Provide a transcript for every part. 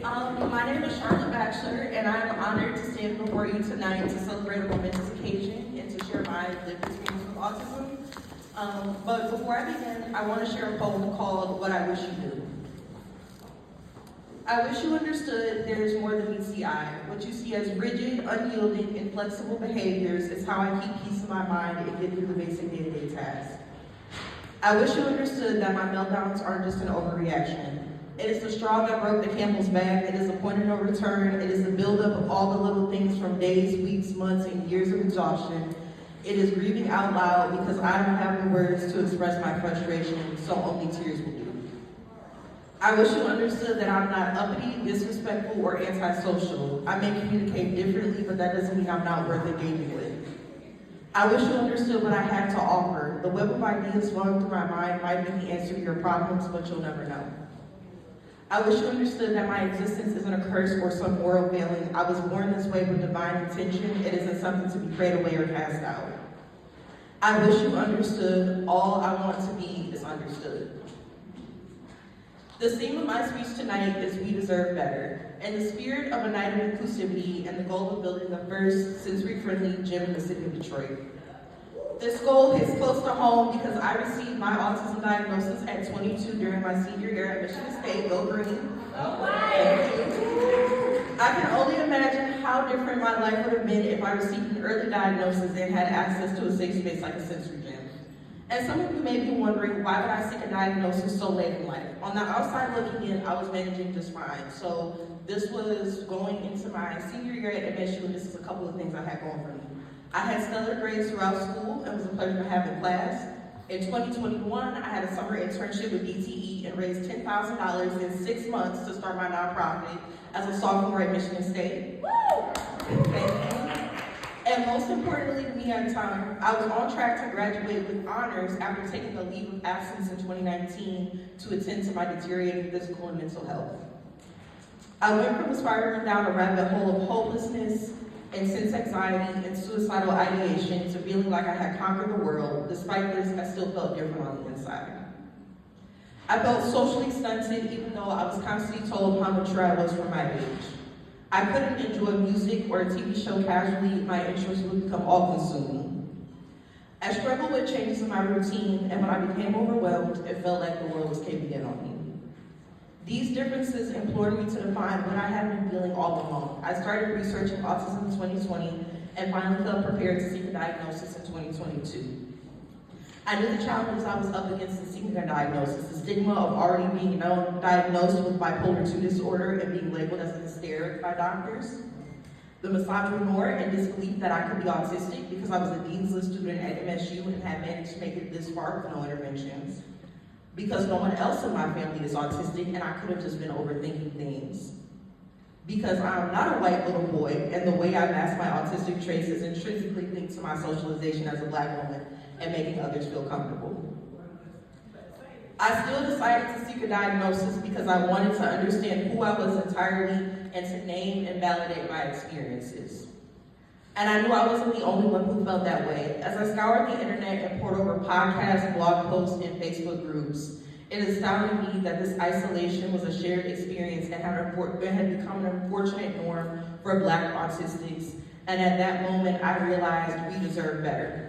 My name is Charlotte Batchelor, and I'm honored to stand before you tonight to celebrate a momentous occasion and to share my lived experience with autism. But before I begin, I want to share a poem called What I Wish You Knew. I wish you understood there is more than meets the eye. What you see as rigid, unyielding, inflexible behaviors is how I keep peace in my mind and get through the basic day-to-day tasks. I wish you understood that my meltdowns aren't just an overreaction. It is the straw that broke the camel's back. It is the point of no return. It is the buildup of all the little things from days, weeks, months, and years of exhaustion. It is grieving out loud because I don't have the words to express my frustration, so only tears will do. I wish you understood that I'm not uppity, disrespectful, or antisocial. I may communicate differently, but that doesn't mean I'm not worth engaging with. I wish you understood what I had to offer. The web of ideas flowing through my mind might be the answer to your problems, but you'll never know. I wish you understood that my existence isn't a curse or some moral failing. I was born this way with divine intention. It isn't something to be prayed away or cast out. I wish you understood all I want to be is understood. The theme of my speech tonight is We Deserve Better, in the spirit of a night of inclusivity and the goal of building the first sensory-friendly gym in the city of Detroit. This goal hits close to home because I received my autism diagnosis at 22 during my senior year at Michigan State. Go Green. I can only imagine how different my life would have been if I received an early diagnosis and had access to a safe space like a sensory gym. And some of you may be wondering, why would I seek a diagnosis so late in life? On the outside looking in, I was managing just fine. So this was going into my senior year at MSU, and this is a couple of things I had going for me. I had stellar grades throughout school. It was a pleasure to have in class. In 2021, I had a summer internship with DTE and raised $10,000 in 6 months to start my nonprofit as a sophomore at Michigan State. Woo! And most importantly to me at the time, I was on track to graduate with honors after taking a leave of absence in 2019 to attend to my deteriorating physical and mental health. I went from spiraling down a rabbit hole of hopelessness, intense anxiety, and suicidal ideation to feeling like I had conquered the world. Despite this, I still felt different on the inside. I felt socially stunted even though I was constantly told how mature I was for my age. I couldn't enjoy music or a TV show casually. My interests would become all-consuming. I struggled with changes in my routine, and when I became overwhelmed, it felt like the world was caving in on me. These differences implored me to define what I had been feeling all along. I started researching autism in 2020 and finally felt prepared to seek a diagnosis in 2022. I knew the challenges I was up against in seeking a diagnosis, the stigma of already being diagnosed with bipolar II disorder and being labeled as a hysteric by doctors, the misogynoir and disbelief that I could be autistic because I was a Dean's List student at MSU and had managed to make it this far with no interventions, because no one else in my family is autistic and I could have just been overthinking things, because I'm not a white little boy and the way I mask my autistic traits is intrinsically linked to my socialization as a Black woman and making others feel comfortable. I still decided to seek a diagnosis because I wanted to understand who I was entirely and to name and validate my experiences. And I knew I wasn't the only one who felt that way. As I scoured the internet and pored over podcasts, blog posts, and Facebook groups, it astounded me that this isolation was a shared experience and had become an unfortunate norm for Black autistics. And at that moment, I realized we deserve better.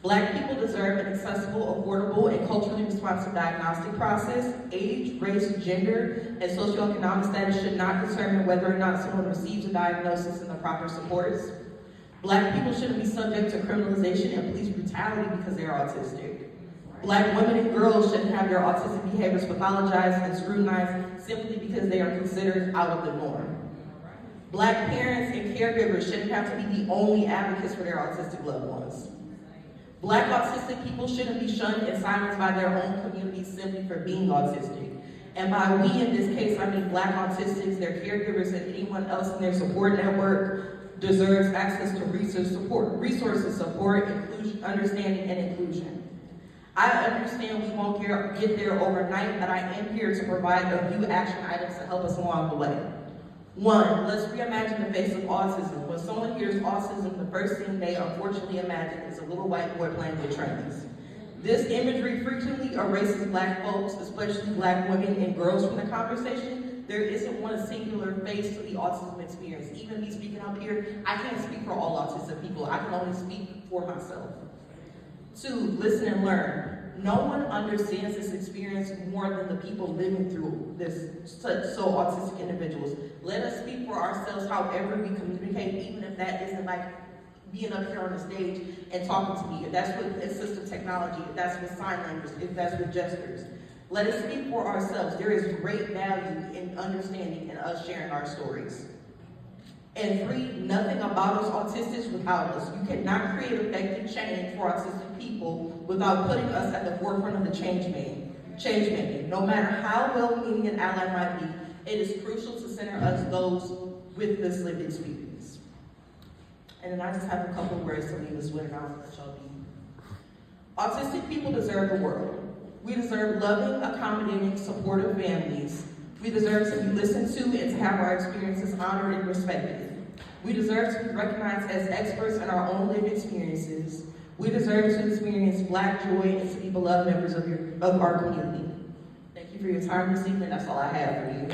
Black people deserve an accessible, affordable, and culturally responsive diagnostic process. Age, race, gender, and socioeconomic status should not determine whether or not someone receives a diagnosis and the proper supports. Black people shouldn't be subject to criminalization and police brutality because they are autistic. Black women and girls shouldn't have their autistic behaviors pathologized and scrutinized simply because they are considered out of the norm. Black parents and caregivers shouldn't have to be the only advocates for their autistic loved ones. Black autistic people shouldn't be shunned and silenced by their own communities simply for being autistic. And by we in this case, I mean Black autistics, their caregivers, and anyone else in their support network deserves access to resources, support, inclusion, understanding, and inclusion. I understand we won't get there overnight, but I am here to provide a few action items to help us along the way. 1, let's reimagine the face of autism. When someone hears autism, the first thing they unfortunately imagine is a little white boy playing with trains. This imagery frequently erases Black folks, especially Black women and girls, from the conversation. There isn't one singular face to the autism experience. Even me speaking up here, I can't speak for all autistic people. I can only speak for myself. 2, listen and learn. No one understands this experience more than the people living through this, so autistic individuals. Let us speak for ourselves however we communicate, even if that isn't like being up here on the stage and talking to me, if that's with assistive technology, if that's with sign language, if that's with gestures. Let us speak for ourselves. There is great value in understanding and us sharing our stories. And 3, nothing about us autistics without us. You cannot create effective change for autistic people without putting us at the forefront of the change making. No matter how well-meaning an ally might be, it is crucial to center us those with this lived experience. And then I just have a couple of words to leave us with, and I'll let y'all be. Autistic people deserve the world. We deserve loving, accommodating, supportive families. We deserve to be listened to and to have our experiences honored and respected. We deserve to be recognized as experts in our own lived experiences. We deserve to experience Black joy and to be beloved members of our community. Thank you for your time this evening. That's all I have for you.